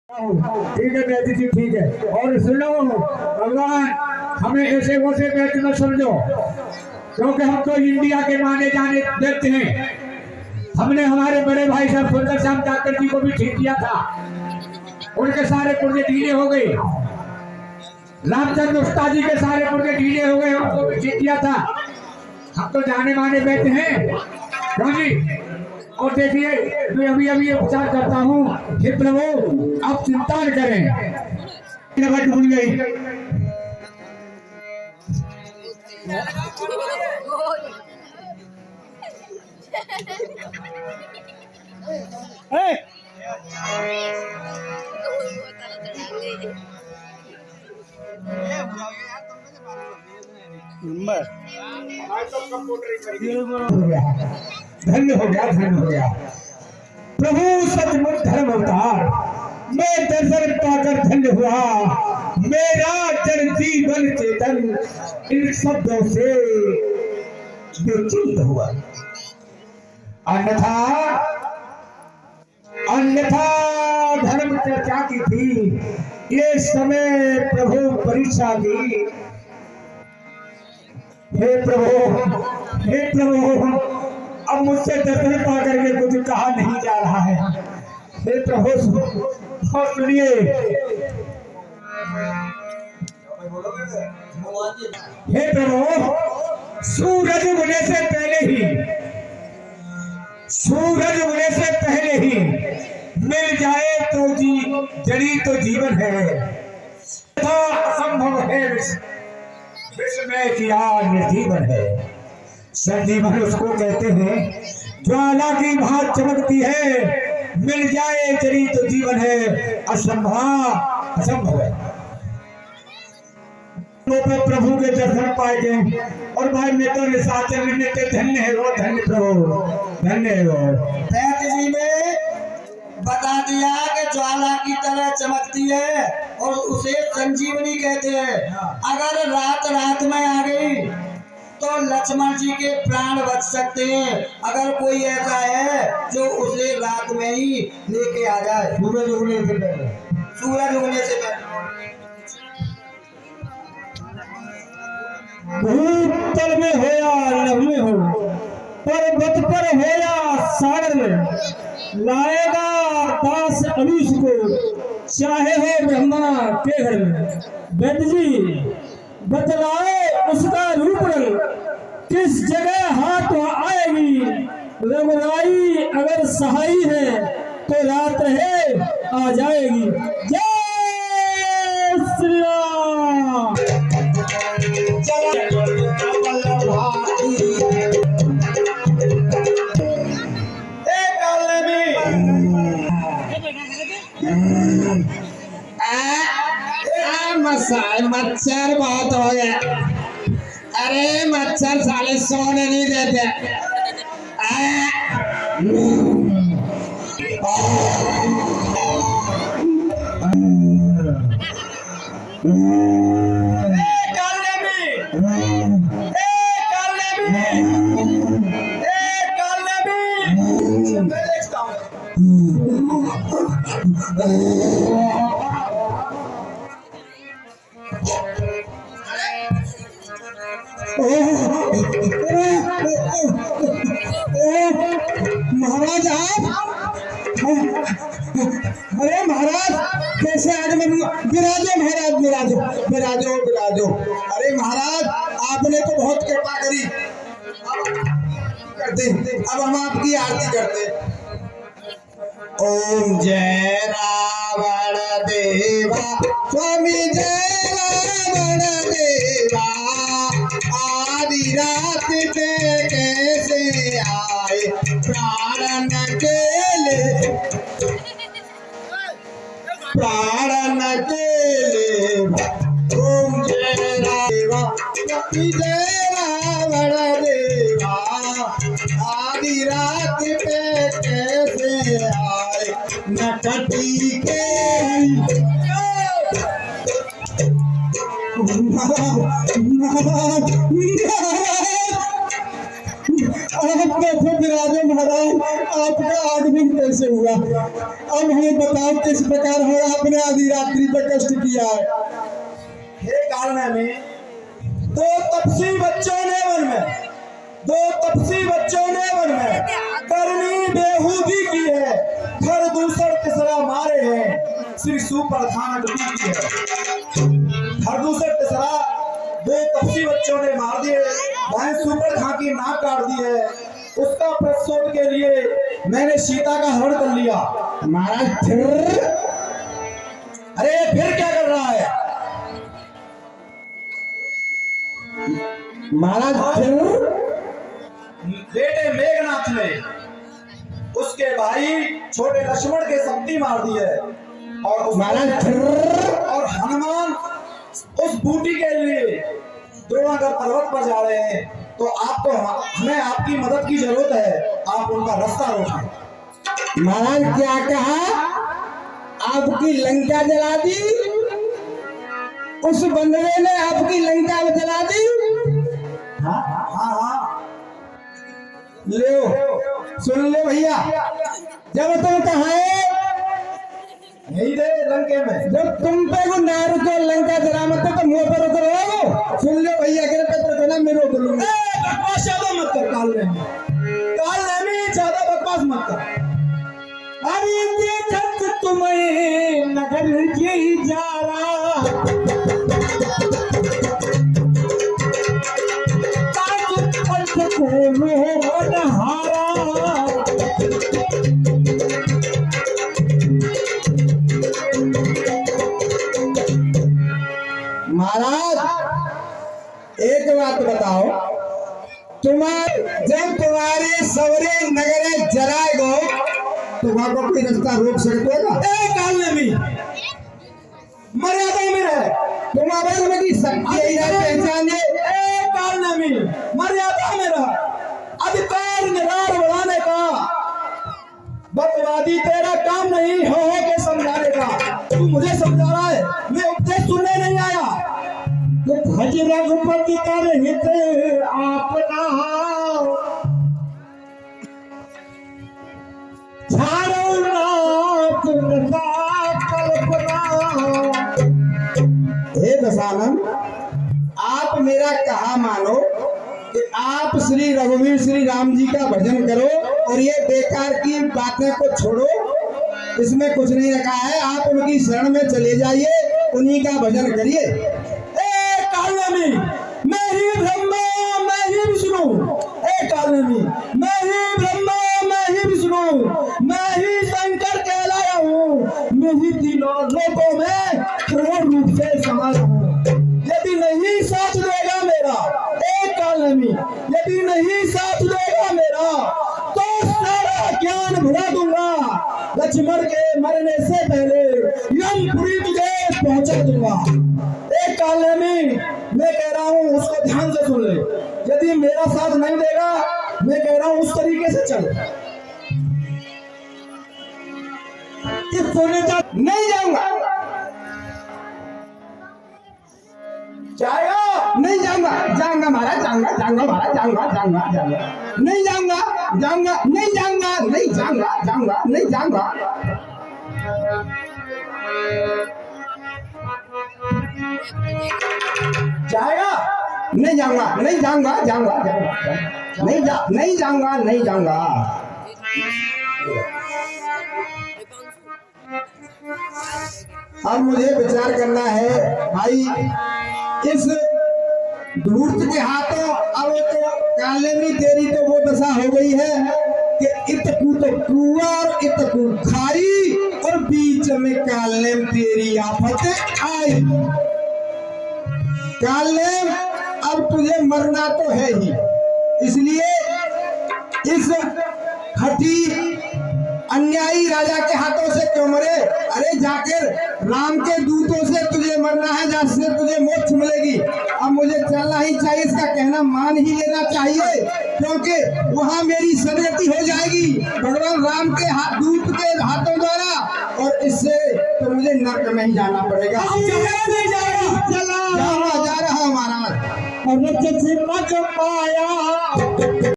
ठीक है बैठ जी, ठीक है। और सुनो भगवान, हमें ऐसे वैसे बैठ न समझो, क्योंकि हम तो इंडिया के माने जाने व्यक्ति हैं। हमने हमारे बड़े भाई साहब सुंदर श्याम ठाकर जी को भी ठीक किया था, उनके सारे पुर्जे ढीले हो गए। रामचंद्र उस्ताद जी के सारे पुर्जे ढीले हो गए, उनको भी ठीक किया था। हम तो जाने माने बैठे हैं, क्यों जी? और देखिए मैं अभी अभी उपचार करता हूँ। हे प्रभु आप चिंता न करें। भूल गई। धन्य हो गया, धन्य हो गया प्रभु सचमुच धर्म अवतार। मैं दर्शन पाकर धन्य हुआ, मेरा जन जीवन चेतन इन शब्दों से बेचैन हुआ। अन्यथा अन्यथा धर्म चर्चा की थी, ये समय प्रभु परीक्षा की। हे प्रभु, हे प्रभु, अब मुझसे दर्शन पा करके कुछ कहा नहीं जा रहा है। हे प्रभु सुनिए। हे प्रभु, सूरज उगने से पहले ही, सूरज उगने से पहले ही मिल जाए तो जड़ी तो जीवन है, असंभव है विस्मय किया निर्जीवन है। संजीवन उसको कहते हैं ज्वाला की भात चमकती है, मिल जाए जड़ी तो जीवन है, असंभव है। तो प्रभु के दर्शन पाए गए और भाई मैं तो निशाचर नित्य धन्य है वो, धन्य प्रभु, धन्य है वो। पैत जी ने बता दिया कि ज्वाला की तरह चमकती है और उसे संजीवनी कहते हैं। अगर रात रात में आ गई तो लक्ष्मण जी के प्राण बच सकते हैं, अगर कोई ऐसा है जो उसे रात में ही लेके आ जाए, सूरज उगने से पहले, सूरज उगने से पहले। भूतल में हो या नभ में हो, पर्वत पर हो या सागर में, लाएगा दास अमीश को, चाहे हो ब्रह्मा के घर में। वेद जी बतलाए उसका रूप रंग, किस जगह हाथ आएगी। रघुराई अगर सहाई है तो रात है आ जाएगी। जय श्री राम। मच्छर बहुत हो गया, अरे मच्छर साले सोने नहीं देते। महाराज आप, अरे महाराज कैसे आज मैं विराजो महाराज, विराजो विराजो विराजो। अरे महाराज आपने तो बहुत कृपा करी, करते अब हम आपकी आरती करते। ओम जय रावण देवा स्वामी जय रावण देवा, आदि रात पे कैसे आए प्राण के ले, प्राण के ले। ओम जय देवा स्वामी जय रावण देवा, आदि रात पे कैसे आए नटटी के। आप कैसे विराजे महाराज, आपका आगमन कैसे हुआ? अब हमें बताओ किस प्रकार आपने आधी रात्रि तक कष्ट किया है। हे कारण में दो तपसी बच्चों ने वन में करनी बेहूदी की है, घर दूसर तीसरा मारे हैं, श्री सुपर खाना की है। घर दूसर तीसरा दो तपसी बच्चों ने मार दिए, भाई सुपर खां की नाक काट दी है। उसका प्रतिशोध के लिए मैंने सीता का हरण कर लिया। महाराज फिर अरे फिर क्या कर रहा है? महाराज फिर बेटे मेघनाथ ने उसके भाई छोटे लक्ष्मण के शक्ति मार दी है, और महाराज फिर और हनुमान उस बूटी के लिए द्रोणागढ़ पर्वत पर जा रहे हैं, तो आपको हमें आपकी मदद की जरूरत है, आप उनका रास्ता रोकें। महाराज क्या कहा? आपकी लंका जला दी, उस बंदरे ने आपकी लंका जला दी। हाँ हाँ लो सुन लो भैया, जब तुम कहा यही थे लंके में, जब तुम पे को ना रुको लंका जला मत तो मुंह पर रुको। सुन लो भैया के पत्र ना मैं रोक लूंगा। बकवास ज्यादा मत कर, काल में ज्यादा बकवास मत कर। अरे देखत तुम्हें नगर के जा रहा को हारा। महाराज एक बात बताओ, जब तुम्हारे सवरे नगरे जलाए गो तो वहां को कोई रास्ता रोक सकते हो? काल में मर्यादा में रहे, तुम्हारे में की शक्ति पहचाने। काल में मर्यादा में रहा, अधिकार निरार बढ़ाने का। बकवादी तेरा काम नहीं हो के समझाने का। तू मुझे समझा रहा है, मैं उपदेश सुनने नहीं आया। भज रघुपति कर हित आपना, झाड़ो नाथ नृता कल्पना। हे दशानन, आप मेरा कहा मानो कि आप श्री रघुवीर श्री राम जी का भजन करो और ये बेकार की बातें को छोड़ो, इसमें कुछ नहीं रखा है। आप उनकी शरण में चले जाइए, उन्हीं का भजन करिए। मैं ही ब्रह्मा मैं ही विष्णु, मैं ही ब्रह्मा मैं ही विष्णु, मैं ही शंकर कहलाया हूँ, मैं ही तीनों लोकों में पूर्ण रूप से समाया हूँ। यदि नहीं साथ देगा मेरा, एक काल में यदि नहीं साथ देगा मेरा, तो सारा ज्ञान भुला दूंगा। लक्ष्मण के मरने से पहले यमपुरी तुझे पहुंचा दूंगा। एक काल में मैं कह रहा हूँ, उसको ध्यान से सुन ले। यदि मेरा साथ नहीं देगा, मैं कह रहा हूँ उस तरीके से चल। नहीं जाऊंगा, जाएगा नहीं जाऊंगा, जाऊंगा महाराज, जाऊंगा महाराज, जाऊंगा नहीं जाऊंगा, नहीं जाऊंगा, नहीं जाऊंगा। जाएगा नहीं जाऊंगा। अब मुझे विचार करना है भाई, इस धूर्त के हाथों अब तो काले में तेरी तो वो दशा हो गई है कि इतकू तो कुआ और इतकू खाई, और बीच में काले में तेरी आफत आई। काले अब तुझे मरना तो है ही, इसलिए इस हठी अन्यायी राजा के हाथों से क्यों मरे? अरे जाकर राम के दूतों से तुझे मरना है, जिससे तुझे मोक्ष मिलेगी। अब मुझे चलना ही चाहिए, इसका कहना मान ही लेना चाहिए, क्योंकि वहां मेरी सदगति हो जाएगी भगवान राम के दूत के हाथों द्वारा, और इससे तो मुझे नरक में ही जाना पड़ेगा। जा रहा हूँ महाराज। और पाया